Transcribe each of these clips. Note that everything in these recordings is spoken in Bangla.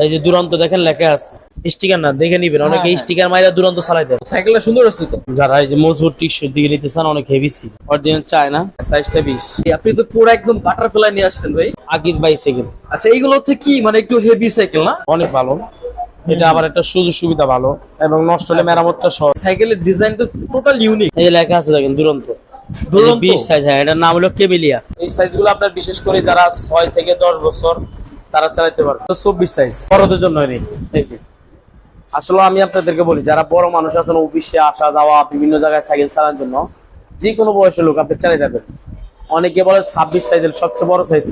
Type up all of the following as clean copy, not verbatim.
এই যে দুরন্ত দেখেন লেখা আছে, স্টিকার না দেখে নিবেন, অনেকে স্টিকার মাইরা দুরন্ত চালাই দেয়। সাইকেলটা সুন্দর আছে তো। যারা এই যে মজবুত টিকসই দিকে নিতে চান, অনেক হেভি ছিল, অরিজিনাল চায়না, সাইজটা 20। আপনি তো পুরো একদম বাটারফ্লাই নিয়ে আসছেন ভাই। আকিজ বাইসাইকেল, আচ্ছা এইগুলো হচ্ছে কি মানে একটু হেভি সাইকেল না? অনেক ভালো। এটা আবার একটা সুযোগ সুবিধা ভালো এবং নষ্ট হলে মেরামতটা সহজ। সাইকেলের ডিজাইন তো টোটাল ইউনিক। এই যে লেখা আছে দেখেন দুরন্ত, দুরন্ত 20 সাইজ। হ্যাঁ, এটার নাম হলো কেমিলিয়া। এই সাইজগুলো আপনার বিশেষ করে যারা 6 থেকে 10 বছর তারা চালাতে পারবে। তো 24 সাইজ বড়দের জন্য নেই। এই যে আসলে আমি আপনাদেরকে বলি, যারা বড় মানুষ আছেন, অফিসে আসা যাওয়া, বিভিন্ন জায়গায় সাইকেল চালানোর জন্য, যে কোনো বয়সের লোক আপনি চালিয়ে যাবেন। অনেকে বলে 26 সাইজের সবচেয়ে বড় সাইজ।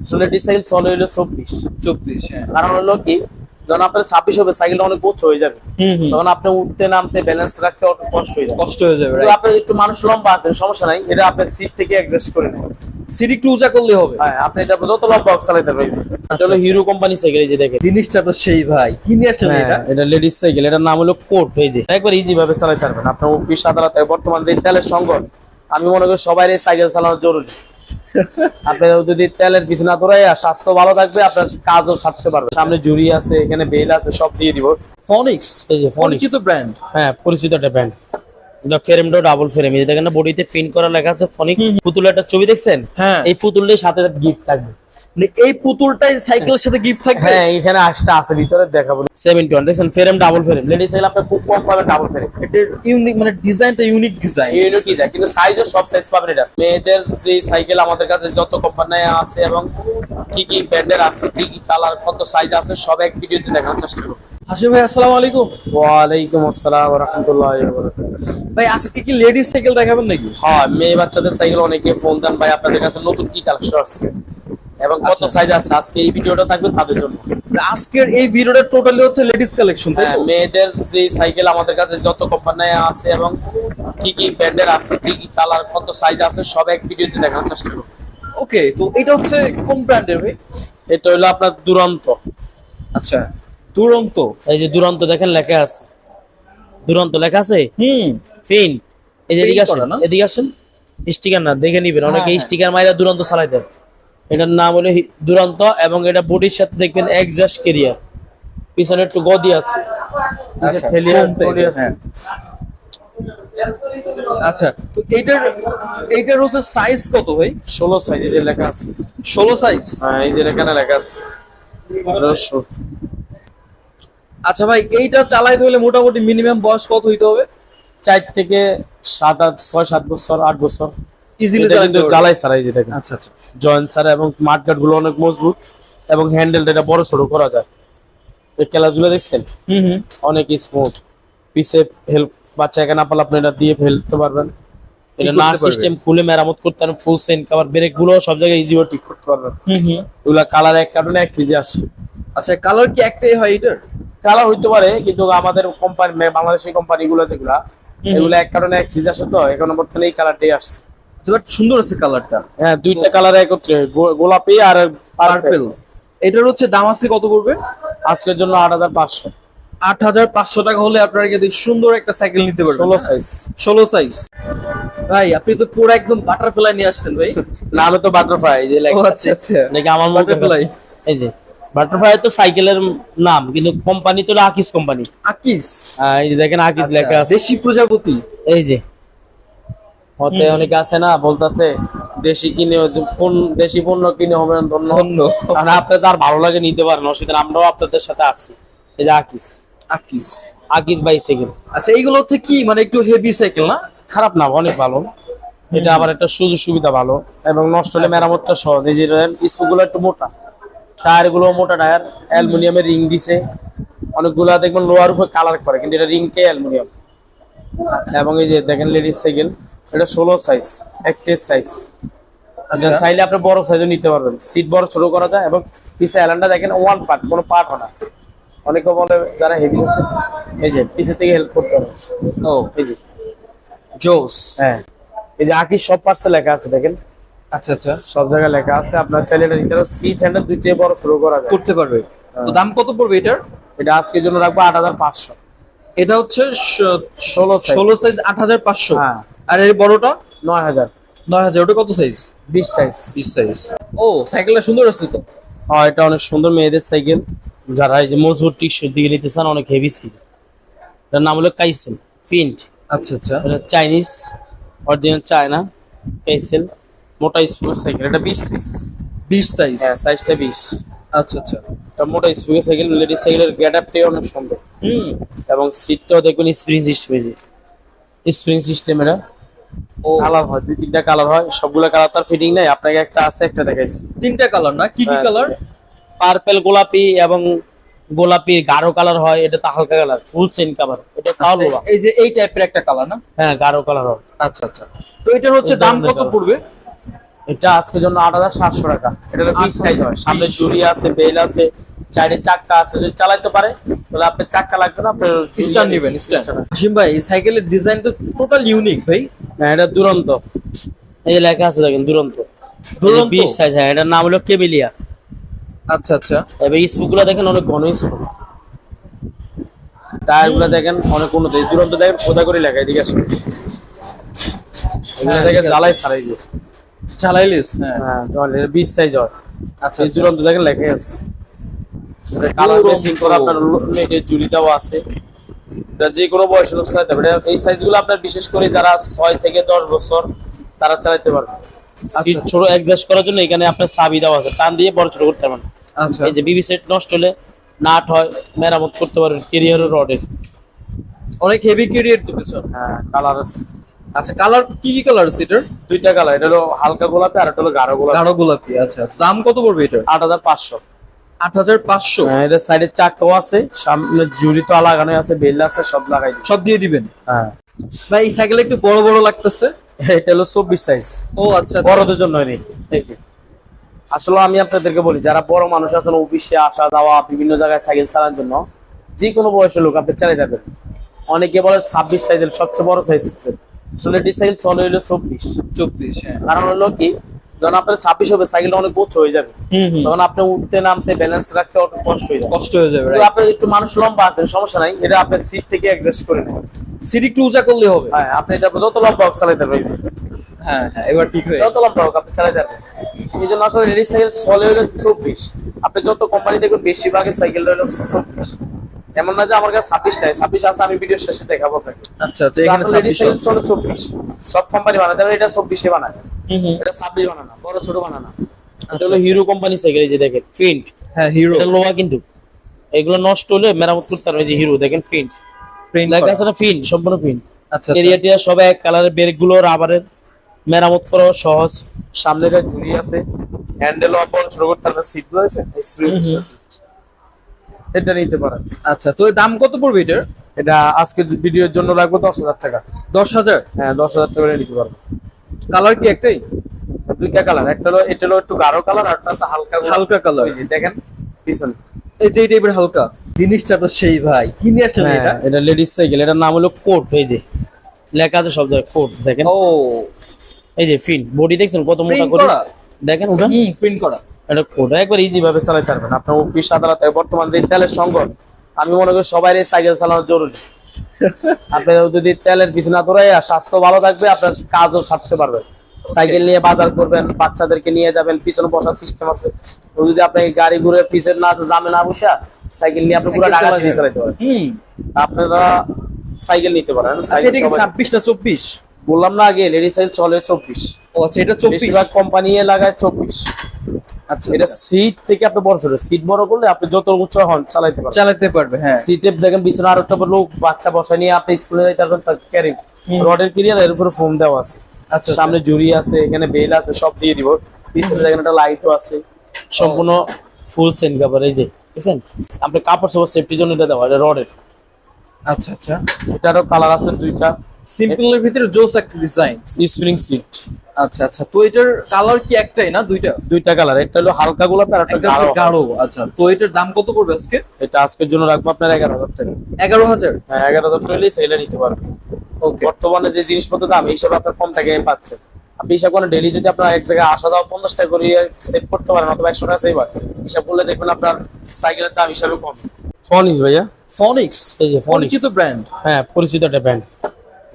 আসলে এটি সাইকেল চলে হলো 24। হ্যাঁ। কারণ হলো কি, যখন আপনার 26 হবে সাইকেলটা অনেক উচ্চ হয়ে যাবে, তখন আপনি উঠতে নামতে ব্যালেন্স রাখতে অনেক কষ্ট হয়ে যাবে। কষ্ট হয়ে যাবে। কিন্তু আপনার একটু মানুষ লম্বা আছেন, সমস্যা নাই, এটা আপনার সিট থেকে অ্যাডজাস্ট করে নেবেন। সিট একটু উঁচা করলে হবে। হ্যাঁ, আপনি এটা যত লম্বা চালাতে পারবেন। এটা হলো হিরো কোম্পানি সাইকেল। এই যে দেখেন জিনিসটা তো সেই ভাই, কি নিয়ে আসলেন এটা? এটা লেডিস সাইকেল, এটার নাম হলো কোট। এই যে একবার ইজি ভাবে চালাতে পারবেন। আপনার অফিস আদালতে বর্তমান যে তেলের সংকট, আমি মনে করি সবাই সাইকেল চালানো জরুরি। আপনি যদি তেলের পিছনে দৌড়াই, স্বাস্থ্য ভালো থাকবে, আপনার কাজও সারতে পারবে। সামনে জুড়ি আছে, এখানে বেল আছে, সব দিয়ে দিব। ফনিক্স, এই যে ফনিক্স পরিচিত ব্র্যান্ড। হ্যাঁ, পরিচিত একটা ব্র্যান্ড। ফ্রেমটা ডাবল ফ্রেম। এই দেখেন না, বডিতে প্রিন্ট করা লেখা আছে ফনিক্স। পুতুলের একটা ছবি দেখছেন? হ্যাঁ। এই পুতুলটার সাথে গিফট থাকবে। মানে এই পুতুলটাই সাইকেলের সাথে গিফট থাকবে? হ্যাঁ, এখানে আসটা আছে ভিতরে, দেখাবো। 71 দেখছেন, frame double frame. Ladies cycle আপনি খুব কম পাবেন ডাবল ফ্রেম। এটার ইউনিক মানে ডিজাইনটা ইউনিক ডিজাইন। ইউনিক ডিজাইন, কিন্তু সাইজও সব সাইজ পাবেন। এটা মেয়েদের যে সাইকেল আমাদের কাছে যত কোম্পানি আছে এবং কি কি ব্র্যান্ডের আছে, কি কি কালার, কত সাইজ আছে, সব এক ভিডিওতে দেখানোর চেষ্টা করব। হাসিম ভাই আসসালামু আলাইকুম। ওয়ালাইকুম আসসালাম ওয়া রাহমাতুল্লাহি ওয়া বারাকাতুহু। ভাই আজকে কি লেডিস সাইকেল দেখাবেন নাকি? হ্যাঁ, মেয়ে বাচ্চাদের সাইকেল অনেকে ফোন দেন, ভাই আপনাদের কাছে নতুন কি কালেকশন আছে এবং কত সাইজ আছে। আজকে এই ভিডিওটা থাকবে তাদের জন্য। আজকের এই ভিডিওটা টোটালি হচ্ছে লেডিস কালেকশন। হ্যাঁ, মেয়েদের যে সাইকেল আমাদের কাছে যত কোম্পানি আছে এবং কি কি ব্র্যান্ডের আছে, কি কি কালার, কত সাইজ আছে, সব এক ভিডিওতে দেখানোর চেষ্টা করব। ওকে, তো এটা হচ্ছে কোন ব্র্যান্ডের ভাই? এটা হলো আপনার দুরন্ত। আচ্ছা, দুরন্ত। এই যে দুরন্ত দেখেন লেখা আছে, দুরন্ত লেখা আছে। ফিন। এই যে এদিকে আসেন, এদিকে আসেন, স্টিকার না দেখে নিবেন, অনেকে স্টিকার মাইরা দুরন্ত চালাই দেয়। এটার নাম হলো দুরন্ত এবং এটা বডির সাথে দেখবেন এক্সজস্ট ক্যারিয়ার, পিছনে একটু গদি আছে, নিচে ঠেলিয়া গদি আছে। আচ্ছা, তো এইটার হচ্ছে সাইজ কত ভাই? 16 সাইজ। এই যে লেখা আছে 16 সাইজ। হ্যাঁ, এই যে এখানে লেখা আছে 1500। আচ্ছা ভাই, এইটা চালাইতে হলে মোটামুটি মিনিমাম বয়স কত হইতে হবে? 4 থেকে 7, 8, 6, 7 বছর, 8 বছর ইজিলি কিন্তু জ্বালাই ছাড়া। এই যে দেখেন, আচ্ছা আচ্ছা, জয়েন্ট ছাড়া এবং মাঠঘাট গুলো অনেক মজবুত এবং হ্যান্ডেলটা এটা বড় ছোট করা যায়। এই খেলাধুলা দেখছেন, অনেক স্মুথ। পিছে হেল্প, বাচ্চা এখানে না পারলে আপনি এটা দিয়ে ফেলতে পারবেন। এটা নাট সিস্টেম খুলে মেরামত করতে পারেন, ফুল সেন কভার, ব্রেক গুলো সব জায়গায় ইজি ভাবে ঠিক করতে পারবেন। এগুলা কালার এক কার্টনে এক পিজে আসে। আচ্ছা, কালার কি একটাই হয় এটার? কালার হইতে পারে, কিন্তু আমাদের কোম্পানি, বাংলাদেশি কোম্পানি গুলো যেগুলা, এগুলো এক কারণে এক চিজ আসে, তো এখন বর্তমানে এই কালারটাই আসছে। বাট সুন্দর আছে কালারটা। হ্যাঁ, দুইটা কালার একত্রে, গোলাপি আর পার্পল। এটার হচ্ছে দাম আছে কত পড়বে? আজকের জন্য 8500। 8500 টাকা হলে আপনারা কিন্তু সুন্দর একটা সাইকেল নিতে পারবেন। 16 সাইজ। 16 সাইজ। ভাই আপনি তো পুরো একদম বাটারফ্লাই নিয়ে আসছেন ভাই। নামে তো বাটারফ্লাই, এই যে লেখা আছে। আচ্ছা আচ্ছা, নাকি আমার বাটারফ্লাই। এই যে বাটারফ্লাই তো সাইকেলের নাম, কিন্তু কোম্পানি তো আকিস কোম্পানি। আকিস। এই যে দেখেন আকিস লেখা আছে। দেশি প্রজাপতি। এই যে হতে অনেকে আছে না, বলতাছে দেশি কিনে, কোন দেশি পণ্য কিনে হবে ধন্য। কারণ আপনার যার ভালো লাগে নিতে পারেন, অসুবিধা, আমরাও আপনাদের সাথে আছি। এই যে আকিস, আকিস, আকিস বাইসাইকেল। আচ্ছা এইগুলো হচ্ছে কি মানে একটু হেভি সাইকেল না? খারাপ না, অনেক ভালো। এটা আবার একটা সুযোগ সুবিধা ভালো এবং নষ্ট হলে মেরামতটা সহজ। এই যে স্পুকগুলো একটু মোটা, টায়ার গুলো মোটা টায়ার, অ্যালুমিনিয়ামের রিং দিছে। অনেকগুলা দেখবেন লোয়ার উপরে কালার করে, কিন্তু এটা রিংটাই অ্যালুমিনিয়াম। এবং এই যে দেখেন লেডিস সাইকেল, এটা 16 সাইজ, একটেজ সাইজ। চাইলে আপনি বড় সাইজও নিতে পারবেন, সিট বড় ছোট করা যায়। এবং পিছে অ্যালানটা দেখেন ওয়ান পার্ট, কোনো পার্ট হয় না। অনেকে বলে যারা হেভি হচ্ছে, এই যে পিছে থেকে হেল্প করতে হবে। ও এই যে জোস। হ্যাঁ, এই যে আকিস সব পার্টসে লেখা আছে দেখেন। আচ্ছা আচ্ছা, সব জায়গায় লেখা আছে। আপনার চাইলে এটা নিতে পারবেন, সিট হ্যান্ডেল দুইটাই বড় ছোট করা যায়, করতে পারবে। তো দাম কত পড়বে এটার? এটা আজকের জন্য রাখবো 8500। এটা হচ্ছে 16 সাইজ। 16 সাইজ 8500। হ্যাঁ। আর এর বড়টা 9000। 9000। ওটা কত সাইজ? 20 সাইজ। 20 সাইজ। ও সাইকেলটা সুন্দর আছে তো। হ্যাঁ, এটা অনেক সুন্দর মেয়েদের সাইকেল। যারা এই যে মজবুত টিকসই দিকে নিতে চান, অনেক হেভি সাইকেল, এটার নাম হলো কাইসেল ফিন্ট। আচ্ছা আচ্ছা, এটা চাইনিজ, অরিজিনাল চায়না কাইসেল, মোটা স্প্রিং সাইকেল। এটা 20 সাইজ। 20 সাইজ। হ্যাঁ, সাইজটা 20। আচ্ছা আচ্ছা। এটা মোটা স্প্রিং সাইকেল। লেডিস সাইকেলের গেটআপটাই অনেক সুন্দর, এবং সিটটাও দেখবেন স্প্রিং সিস্টেম। এই যে স্প্রিং সিস্টেম। এটা ও, কালার হয়, 2-3টা কালার হয়, সবগুলো কালার তার ফিটিং নাই। আপনাকে একটা আছে, একটা দেখাইছি। 3টা কালার না? কি কি হ্যাঁ, কালার? পার্পল, গোলাপি এবং গোলাপি গাঢ় কালার হয়। এটা তো হালকা কালার, ফুল চেইন কাভার। এটা তাও লোয়া। এই যে এই টাইপের একটা কালার না? হ্যাঁ, গাঢ় কালার হয়। আচ্ছা আচ্ছা। তো এটার হচ্ছে এই দাম ধরনের কত কালার। পড়বে? এটা আজকের জন্য 8,700 টাকা। এটা হলো 20 সাইজ হয়। সামনে 20 জুড়ি আছে, বেল আছে, চাইরে চাক্কা আছে। যদি চালাইতে পারে তাহলে আপনার চাক্কা লাগবে না, আপনার স্ট্যান্ড নেবেন, স্ট্যান্ড। হাসিম ভাই, এই সাইকেলের ডিজাইন তো টোটাল ইউনিক ভাই। হ্যাঁ, এটা দুরন্ত। এই যে লেখা আছে দেখেন, দুরন্ত। দুরন্ত? 20 সাইজ। হ্যাঁ, এটার নাম হলো কেবিলিয়া। আচ্ছা আচ্ছা। এবার স্পুকগুলো দেখেন, অনেক ঘন স্পুক। টায়ারগুলো দেখেন অনেক উন্নত। এই দুরন্ত দেখেন খোদা করে লেখা, এদিকে আসেন। এগুলো হ্যাঁ, দেখেন ঠিক আছে। জ্বালাই ছাড়াই যে। চালাইলিস? হ্যাঁ। হ্যাঁ, তাহলে এটা 20 সাইজ হয়। আচ্ছা এই আচ্ছা। দুরন্ত দেখেন লেখা আছে। কালার দুরন্ত। মেসিং করে আপনার নেটের জুড়িটাও আছে। এটা যে কোনো বয়সের লোক চালাতে পারে। এই সাইজগুলো আপনার বিশেষ করে যারা 6 থেকে 10 বছর তারা চালাতে পারবে। সিট ছোট অ্যাডজাস্ট করার জন্য এখানে আপনার চাবি দেওয়া আছে, টান দিয়ে বড় ছোট করতে পারবেন। আচ্ছা। এই যে বিবি সেট নষ্ট হলে নাট হয়, মেরামত করতে পারবেন। ক্যারিয়ারের রডের। অনেক হেভি ক্যারিয়ার তো পেছন। হ্যাঁ, কালার আছে। আচ্ছা, কালার কি কি কালার আছে এটার? 2টা কালার। এটা হলো হালকা গোলাপি আর এটা হলো গাঢ় গোলাপি। গাঢ় গোলাপি। আচ্ছা আচ্ছা। দাম কত পড়বে এটার? 8,500। 8,500? হ্যাঁ, এটা সাইডের চাকাও আছে, সামনে জুড়ি তো লাগানো আছে, বেল আছে, সব লাগাই দিই। সব দিয়ে দিবেন? হ্যাঁ, ভাই, এই সাইকেল একটু বড় বড় লাগতেছে। এটা হলো 24 সাইজ। ও আচ্ছা আচ্ছা। বড়দের জন্য নেই। এই যে আসলে আমি আপনাদেরকে বলি, যারা বড় মানুষ আছেন, অফিসে আসা যাওয়া, বিভিন্ন জায়গায় সাইকেল চালানোর জন্য, যে কোনো বয়সের লোক আপনি চালাই যাবেন। অনেকে বলে 26 সাইজের সবচেয়ে বড় সাইজ। আসলে এটি সাইকেল চলে হলো 24। 24? হ্যাঁ। কারণ হলো কি, যখন আপনার 26 হবে সাইকেলটা অনেক গোছ হয়ে যাবে, তখন আপনি উঠতে নামতে ব্যালেন্স রাখতে অনেক কষ্ট হয়ে যাবে। কষ্ট হয়ে যাবে, কিন্তু right? আপনার একটু মানুষ লম্বা আছেন, সমস্যা নাই, এটা আপনার সিট থেকে অ্যাডজাস্ট করে নেবেন। সিট একটু উঁচা করলে হবে। হ্যাঁ, আপনি এটা যত লম্বা হোক চালাইতে পারবেন। এই যে হ্যাঁ হ্যাঁ, এবার ঠিক হয়ে যত লম্বা হোক আপনি চালাইতে পারবেন। এই জন্য আসলে লেডিস সাইকেল চলে হলো 24। আপনি যত কোম্পানি দেখবেন বেশিরভাগের সাইকেল হলো 24। এমন না যে আমার কাছে 26টাই 26 আছে, আমি ভিডিও শেষে দেখাবো আপনাকে। আচ্ছা আচ্ছা। এখানে লেডিস 26 সাইকেল চলে 24। সব কোম্পানি বানায়, যারা এটা 24 এ বানায়, এটা 26 বানায় না, বড় ছোট বানায় না। এটা হলো হিরো কোম্পানি সাইকেল। এই যে দেখেন ফিন্ট, হ্যাঁ, হিরো এটা লোহা, কিন্তু এগুলো নষ্ট হলে মেরামত করতে পারবে। এই যে হিরো দেখেন ফিন্ট প্রিন্ট লেখা করা। আছে না, ফিন্ট, সম্পূর্ণ ফিন্ট। আচ্ছা আচ্ছা। এরিয়াটিয়া সব এক কালারের, ব্রেক গুলো রাবারের, মেরামত করা সহজ। সামনে একটা ঝুড়ি আছে, হ্যান্ডেল বড় ছোট করতে পারবে। সিট গুলো আছে স্প্রিং সিট, এটা নিতে পারেন। আচ্ছা, তো এর দাম কত পড়বে এটার? এটা আজকের ভিডিওর জন্য লাগবে 10,000 টাকা। 10,000? হ্যাঁ, 10,000 টাকা করে নিতে পারবেন। কালার কি একটাই? 2টা কালার, একটা হলো এটা হলো একটু গাঢ় কালার, আর একটা আছে হালকা গোলাপি। হালকা কালার। ওই যে দেখেন পিছনে, এই যে এই টাইপের হালকা জিনিসটা তো সেই ভাই, কি নিয়ে আসলেন এটা? হ্যাঁ, এটা লেডিস সাইকেল। এটার নাম হলো কোট। এই যে লেখা আছে সব জায়গায় কোট, দেখেন। ও, এই যে ফিন বডি দেখছেন কত মোটা প্রিন্ট করে, করা? দেখেন ওটা। প্রিন্ট করা। এটা কোট একবার ইজি ভাবে চালাতে পারবেন। আপনার অফিস আদালতে বর্তমান যে তেলের সংকট, আমি মনে করি সবাই সাইকেল চালানো জরুরি। আপনি যদি তেলের পিছনে না দৌড়াইয়া স্বাস্থ্য ভালো থাকবে, আপনার কাজও সারতে পারবেন। সাইকেল নিয়ে বাজার করবেন, বাচ্চাদেরকে নিয়ে যাবেন, পিছনে বসার সিস্টেম আছে। তো যদি আপনি গাড়ি ঘুরে পিছনে না জামে না বসা, সাইকেল নিয়ে আপনি পুরো ঢাকা সিটি চালাতে পারেন। আপনারা সাইকেল নিতে পারেন। আচ্ছা, এটা কি 26 না 24? বললাম না আগে, লেডিস সাইকেল চলে 24। ও আচ্ছা, এটা 24। বেশিরভাগ কোম্পানি লাগায় 24। আচ্ছা, এটা সিট থেকে আপনি বড় ছোট, সিট বড় করলে আপনি যত উচ্চ হন চালাইতে পারবেন। চালাতে পারবে, হ্যাঁ। সিটে দেখেন পিছনে আর একটা লোক বাচ্চা বসা নিয়ে আপনি স্কুলে যাইতে পারবেন। তার ক্যারি রডের ক্যারিয়ার, এর উপরে ফোম দেওয়া আছে। আচ্ছা, সামনে জুড়ি আছে, এখানে বেল আছে, সব দিয়ে দিব। পিছনে দেখেন একটা লাইটও আছে, সম্পূর্ণ ফুল সেন কাভার। এই যে দেখছেন, আপনি কাপড় চোপড় সেফটির জন্য এটা দেওয়া, এটা রডের। আচ্ছা আচ্ছা। এটারও কালার আছে 2টা। সিম্পলের ভিতরে জোস একটা ডিজাইন। Spring seat. আচ্ছা আচ্ছা। তো এটার কালার কি একটাই না 2টা? 2টা কালার, একটা হলো হালকা গোলাপি আর একটা একটা হচ্ছে গাঢ়। গাঢ়। আচ্ছা, তো এটার দাম কত পড়বে আজকে? এটা আজকের জন্য রাখবো আপনার 11,000 টাকা। 11,000? হ্যাঁ, 11,000 টাকা হলে সেটা নিতে পারবেন। ওকে। বর্তমানে যে জিনিসপত্র দাম, এই হিসাবে আপনার কম টাকায় পাচ্ছেন। আপনি হিসাব করেন ডেইলি যদি আপনার এক জায়গায় আসা যাওয়া 50 টাকা করে সেভ করতে পারেন, অথবা 100 টাকা সেভ হয়, হিসাব করলে দেখবেন আপনার সাইকেলের দাম হিসাবে কম। ফনিক্স ভাইয়া, ফনিক্স? এই যে ফনিক্স, পরিচিত ব্র্যান্ড। হ্যাঁ পরিচিত একটা ব্র্যান্ড।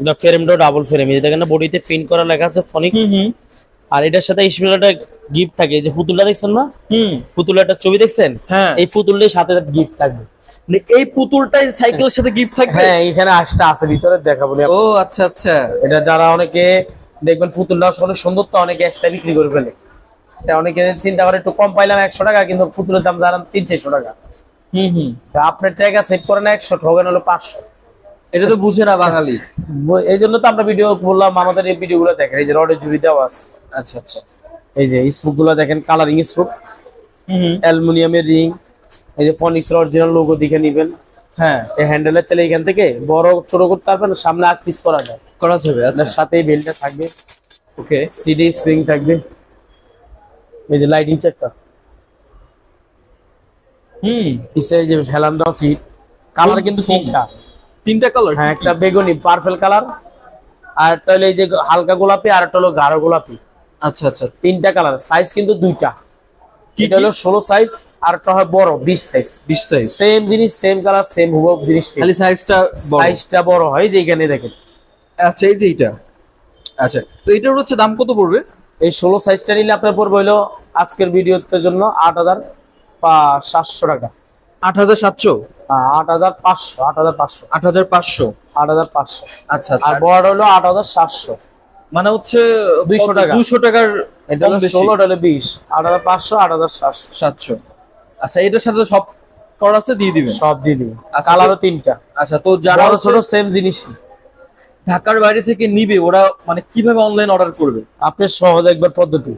এটা ফ্রেমটা ডাবল ফ্রেম, এই দেখেন না বডিতে প্রিন্ট করা লেখা আছে ফনিক্স। আর এটার সাথে স্পেশাল একটা গিফট থাকে, এই যে পুতুলটা দেখছেন না, হুম। পুতুলের একটা ছবি দেখছেন, হ্যাঁ। এই পুতুলটার সাথে গিফট থাকবে। মানে এই পুতুলটাই সাইকেলের সাথে গিফট থাকবে? হ্যাঁ, এখানে আসটা আছে ভিতরে দেখাবো না। ও আচ্ছা আচ্ছা। এটা যারা অনেকে দেখবেন পুতুলটা অনেক সুন্দর তো অনেকে এক্সট্রা বিক্রি করে ফেলে। এটা অনেকে চিন্তা করে একটু কম পাইলাম 100 টাকা, কিন্তু পুতুলের দাম জানান 300-400 টাকা। হুম। তা আপনার টাকা সেট করেন 100, ঠকেন হলো 500। এটা তো বুঝে না বাঙালি। এই জন্য তো আমরা ভিডিও বললাম, আমাদের এই ভিডিও গুলো দেখেন, এই যে রডের জুড়ি দেওয়া আছে, আচ্ছা আচ্ছা। এই যে স্পুক গুলো দেখেন, কালারিং স্পুক, হুম। অ্যালুমিনিয়ামের রিং, এই যে ফনিক্স অরিজিনাল লোগো দেখে নিবেন। হ্যাঁ, এই হ্যান্ডেলের চাইলে এখান থেকে বড় ছোট করতে পারবেন, সামনে 8 পিস করা যায়। করা যাবে। আচ্ছা এর সাথে বেল্টটা থাকবে, ওকে। সিডি স্প্রিং থাকবে, এই যে লাইটিং চেকটা, হুম। পিছে এই যে হেলান দাও সিট। কালার কিন্তু তিনটা কালার? হ্যাঁ, একটা বেগুনি পার্পল কালার, আর একটা হলো এই যে হালকা গোলাপি, আর একটা হলো গাঢ় গোলাপি। আচ্ছা আচ্ছা। তিনটা কালার, সাইজ কিন্তু দুইটা। কি এটা হলো 16 সাইজ, আর একটা হয় বড় 20 সাইজ। 20 সাইজ? সেম জিনিস, সেম কালার, সেম হুবহু জিনিসটা, খালি সাইজটা বড়। সাইজটা বড় হয়, যে এখানে দেখেন। আচ্ছা, এই যে এটা। আচ্ছা, তো এটার হচ্ছে দাম কত পড়বে? এই 16 সাইজটা নিলে আপনার পড়বে হলো আজকের ভিডিওতে জন্য 8,700 টাকা। 8,700? 8,500, 8,500, 8,500? 8,500। আচ্ছা আচ্ছা। আর বড় হলো 8,700, মানে হচ্ছে 200 টাকা। 200 টাকার এটা হলো 16, এটা হলো 20, 8,500, 8,700। 700। আচ্ছা, এটার সাথে সব করা আছে, দিয়ে দিবেন? সব দিয়ে দিই। আচ্ছা, কালারও তিনটা। আচ্ছা, তো যারা বড় হচ্ছে ছোট সেম জিনিসই। ঢাকার বাইরে থেকে নিবে, ওরা মানে কিভাবে অনলাইন অর্ডার করবে? আপনি সহজ একবার পদ্ধতি,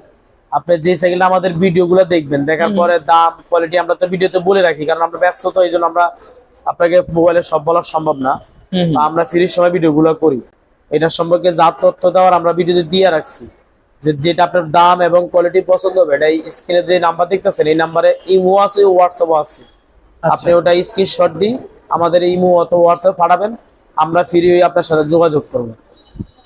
আপনি যে সাইকেল আমাদের ভিডিও গুলো দেখবেন, দেখার পরে দাম কোয়ালিটি আমরা তো ভিডিওতে বলে রাখি, কারণ আমরা ব্যস্ত, তো এই জন্য আমরা আপনাকে মোবাইলে সব বলা সম্ভব না। তো আমরা ফ্রি সময় ভিডিও গুলো করি, এটা সম্পর্কে যা তথ্য দেওয়ার আমরা ভিডিওতে দিয়ে রাখছি, যে যেটা আপনার দাম এবং কোয়ালিটি পছন্দ হবে, এটা স্ক্রিনে যে নাম্বার দেখতেছেন, এই নাম্বারে ইমো আছে, হোয়াটসঅ্যাপ আছে। আপনি ওটা স্ক্রিনশট দিয়ে আমাদের ইমো অথবা হোয়াটসঅ্যাপ পাঠাবেন, আমরা ফ্রি হয়ে আপনার সাথে যোগাযোগ করবো।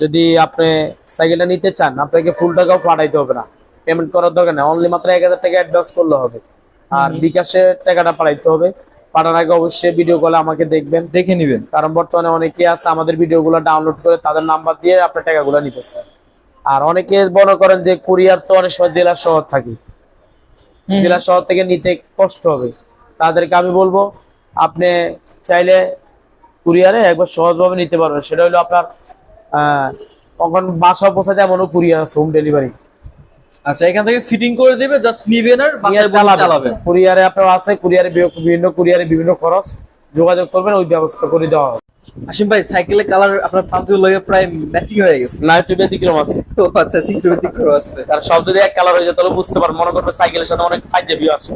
যদি আপনি সাইকেলটা নিতে চান, আপনাকে ফুল টাকাও পাঠাইতে হবে না, পেমেন্ট করার দরকার নেই, অনলি মাত্র 1,000 টাকা অ্যাডভান্স করলে হবে। আর বিকাশে টাকাটা পাঠাইতে হবে। পাঠানোর আগে অবশ্যই ভিডিও কলে আমাকে দেখবেন, দেখে নিবেন, কারণ বর্তমানে অনেকে আছে আমাদের ভিডিওগুলো ডাউনলোড করে তাদের নাম্বার দিয়ে আপনার টাকাগুলো নিতেছে। আর অনেকে মনে করেন যে কুরিয়ার তো অনেক সময় জেলা শহর থাকে, জেলা শহর থেকে নিতে কষ্ট হবে, তাদেরকে আমি বলবো আপনি চাইলে কুরিয়ারে একবার সহজভাবে নিতে পারবেন। সেটা হলো আপনার তখন বাসা পৌঁছাতে এমনও কুরিয়ার আছে, হোম ডেলিভারি। আচ্ছা, এখান থেকে ফিটিং করে দিবে, জাস্ট নিবেন আর বাসায় চালাবেন। কুরিয়ারে আপনার আছে, কুরিয়ারে বিভিন্ন খরচ, যোগাযোগ করবেন, ওই ব্যবস্থা করে দেওয়া হবে। আসিম ভাই, সাইকেলের কালার আপনার পাঞ্চের লগে প্রায় ম্যাচিং হয়ে গেছে। না, একটু ব্যতিক্রম আছে। ও আচ্ছা, চিত্র আছে। কারণ সব যদি এক কালার হয়ে যায় তাহলে বুঝতে পারেন, মনে করবে সাইকেলের সাথে অনেক ফাইজে আছে,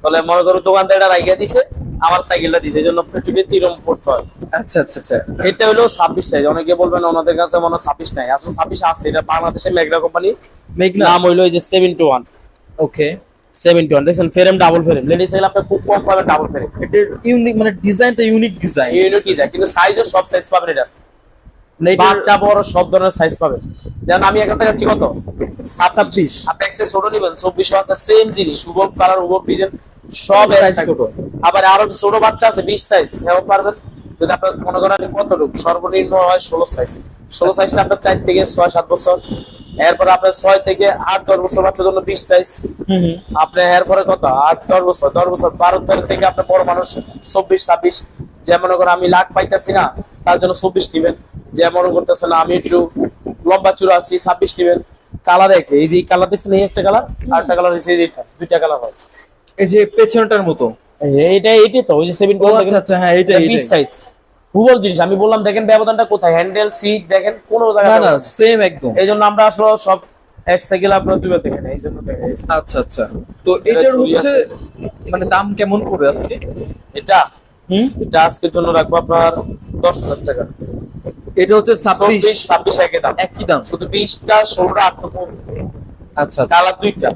তাহলে মনে করো দোকানদার এটা রাইগা দিছে, আমার সাইকেলটা দিছে, এই জন্য একটু ব্যতিক্রম করতে হয়। আচ্ছা আচ্ছা আচ্ছা। এটা হলো 26 সাইজ। অনেকে বলবেন ওনাদের কাছে মনে 26 নাই, আসলে 26 আছে। এটা বাংলাদেশের মেঘনা কোম্পানি, নাম হইলো এই যে 7-1। ওকে, 7-1 দেখছেন, frame double frame, ladies cycle আপনি খুব কম পাবেন ডাবল ফ্রেম। এটা ইউনিক, মানে ডিজাইনটা ইউনিক ডিজাইন, কিন্তু সাইজও সব সাইজ পাবেন, এটা বাচ্চা বড় সব ধরনের সাইজ পাবেন। যেমন আমি এখান থেকে কত 27, আপনি এক্সেস ছোট নিবেন 24 আছে, সেম জিনিস, উভব কালার, উভব ডিজাইন, সব ছোট। আবার আরো ছোট বাচ্চা আছে 20 সাইজ, এও পারবেন। যদি আপনার মনে করেন কতটুকু সর্বনিম্ন হয় 16 সাইজ, 16 সাইজটা আপনার 4 থেকে 6-7 বছর, এরপর আপনার 6 থেকে 8-10 বছর বাচ্চার জন্য 20 সাইজ। আপনি এরপরে কত 8-10 বছর, 10 বছর 12 থেকে আপনার বড় মানুষ 24-26। যে মনে করেন আমি লাখ পাইতেছি না, তার জন্য 24 নিবেন। যে মনে করতেছে না আমি একটু লম্বা চূড়া আছি, 26 নিবেন। কালার একে, এই যে কালার দেখছেন, এই একটা কালার, আর একটা কালার হচ্ছে এইটা, দুইটা কালার হয়। এই যে পেছনটার মতো এইটাই তো, ওই যে 7। আচ্ছা আচ্ছা, হ্যাঁ, এইটা 20 সাইজ হুবল জিনিস। আমি বললাম দেখেন ব্যবধানটা কোথায়, হ্যান্ডেল সিট দেখেন কোন জায়গায় না সেম একদম। এই জন্য আমরা আসলে সব এক সাইকেল আপনারা দুইবার দেখেন, এই জন্য দেখেন। আচ্ছা আচ্ছা, তো এটার হচ্ছে মানে দাম কেমন পড়বে আজকে? এটা আজকের জন্য রাখবো আপনার 10,000 টাকা। এটা হচ্ছে 26 একই দাম, শুধু 20টা 16টা 8টা কম। আচ্ছা, কালার দুইটা,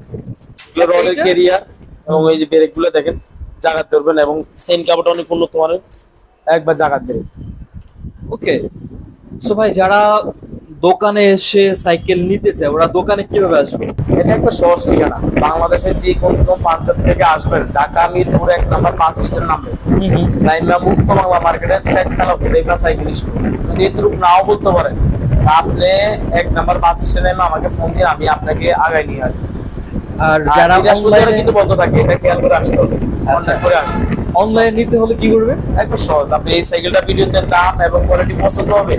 রডের ক্যারিয়ার এবং এই যে ব্রেক গুলো দেখেন জাগাত ধরবেন, এবং সেন কাপড়টা অনেক উন্নত মানের, একবার জাগাত দেবে। ওকে, সো ভাই, যারা দোকানে এসে সাইকেল নিতে চায়, ওরা দোকানে কিভাবে আসবে? এটা একটা সহজ ঠিকানা, বাংলাদেশের যে কোনো প্রান্ত থেকে আসবেন, ঢাকা মিরপুর 1 নম্বর 5 স্ট্যান্ড নামবে, লাইমা মুক্ত বাংলা মার্কেটের 4তলা জেব্রা সাইকেল স্টোর। যদি এতটুকু নাও বলতে পারেন, আপনি 1 নম্বর 5 স্ট্যান্ডে আমাকে ফোন দিয়ে আমি আপনাকে আগায় নিয়ে আসবো। আর আর যারা বৃহস্পতিবার অনলাইনে কিন্তু বন্ধ থাকে, এটা খেয়াল করে আসতে হবে, কন্ট্যাক্ট করে আসবে। অনলাইনে নিতে হলে কি করবে? একদম সহজ, আপনি এই সাইকেলটা ভিডিওতে দাম এবং কোয়ালিটি পছন্দ হবে,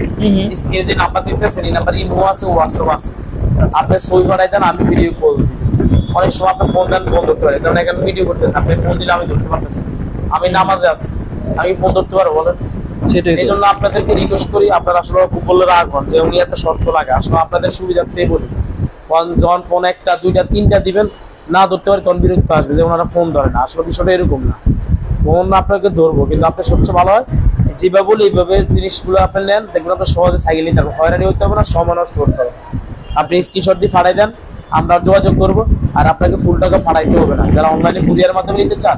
স্ক্রিনে যে নাম্বার দিতেছেন এই নাম্বার ইমো আছে, হোয়াটসঅ্যাপ আছে, আপনি সই পাঠাই দেন, আমি ভিডিও কল দিই। অনেক সময় আপনি ফোন দেন, ফোন ধরতে পারে, যেমন এখানে ভিডিও করতেছে, আপনি ফোন দিলে আমি ধরতে পারতেছি না। আমি নামাজে আছি, আমি ফোন ধরতে পারবো বলেন? সেটাই এই তো। জন্য আপনাদেরকে রিকোয়েস্ট করি, আপনারা আসলে বললে রাখবেন যে উনি এত শর্ত লাগে, আসলে আপনাদের সুবিধার্থেই বলি। যখন ফোন একটা দুইটা তিনটা দিবেন না ধরতে পারে তখন বিরক্ত আসবে যে ওনারা ফোন ধরে না, আসলে বিষয়টা এরকম না। ফোন আপনাকে ধরবো, কিন্তু আপনি সবচেয়ে ভালো হয় যেভাবে বলি এইভাবে জিনিসগুলো আপনি নেন, দেখবেন আপনার সহজে সাইকেল নিতে হবে, হয়রানি হতে হবে না, সময় নষ্ট করতে হবে। আপনি স্ক্রিনশট দিয়ে পাঠাই দেন, আমরা যোগাযোগ করব, আর আপনাকে ফুল টাকা পাঠাইতে হবে না। যারা অনলাইনে কুরিয়ার মাধ্যমে নিতে চান,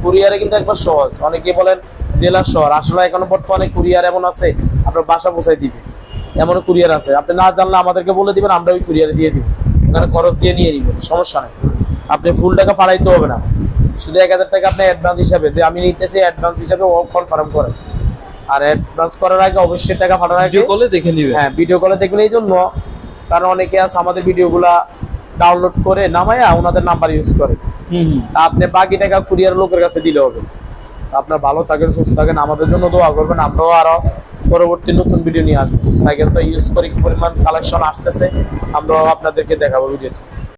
কুরিয়ারে কিন্তু একবার সহজ। অনেকে বলেন জেলা শহর, আসলে এখন বর্তমানে কুরিয়ার এমন আছে আপনার বাসা পৌঁছাই দিবে, এমন কুরিয়ার আছে, আপনি না জানলে আমাদেরকে বলে দিবেন, আমরা ওই কুরিয়ারে দিয়ে দিব, ওখানে খরচ দিয়ে নিয়ে নিবেন, সমস্যা নেই। আপনি ফুল টাকা পাঠাইতে হবে না, শুধু 1000 টাকা আপনি অ্যাডভান্স হিসাবে, যে আমি নিতেছি অ্যাডভান্স হিসাবে ও কনফার্ম করেন। আর অ্যাডভান্স করার আগে অবশ্যই টাকা পাঠানোর আগে ভিডিও কলে দেখে নিবে। হ্যাঁ ভিডিও কলে দেখবেন, এই জন্য কারণ অনেকে আছে আমাদের ভিডিওগুলা ডাউনলোড করে নামায়া ওনাদের নাম্বার ইউজ করে। তা আপনি বাকি টাকা কুরিয়ার লোকের কাছে দিলে হবে। আপনার ভালো থাকেন, সুস্থ থাকেন, আমাদের জন্য দোয়া করবেন, আমরাও আরো পরবর্তী নতুন ভিডিও নিয়ে আসবো। সাইকেলটা ইউজ করে কি পরিমাণ কালেকশন আসতেছে আমরাও আপনাদেরকে দেখাবো ভিডিওতে।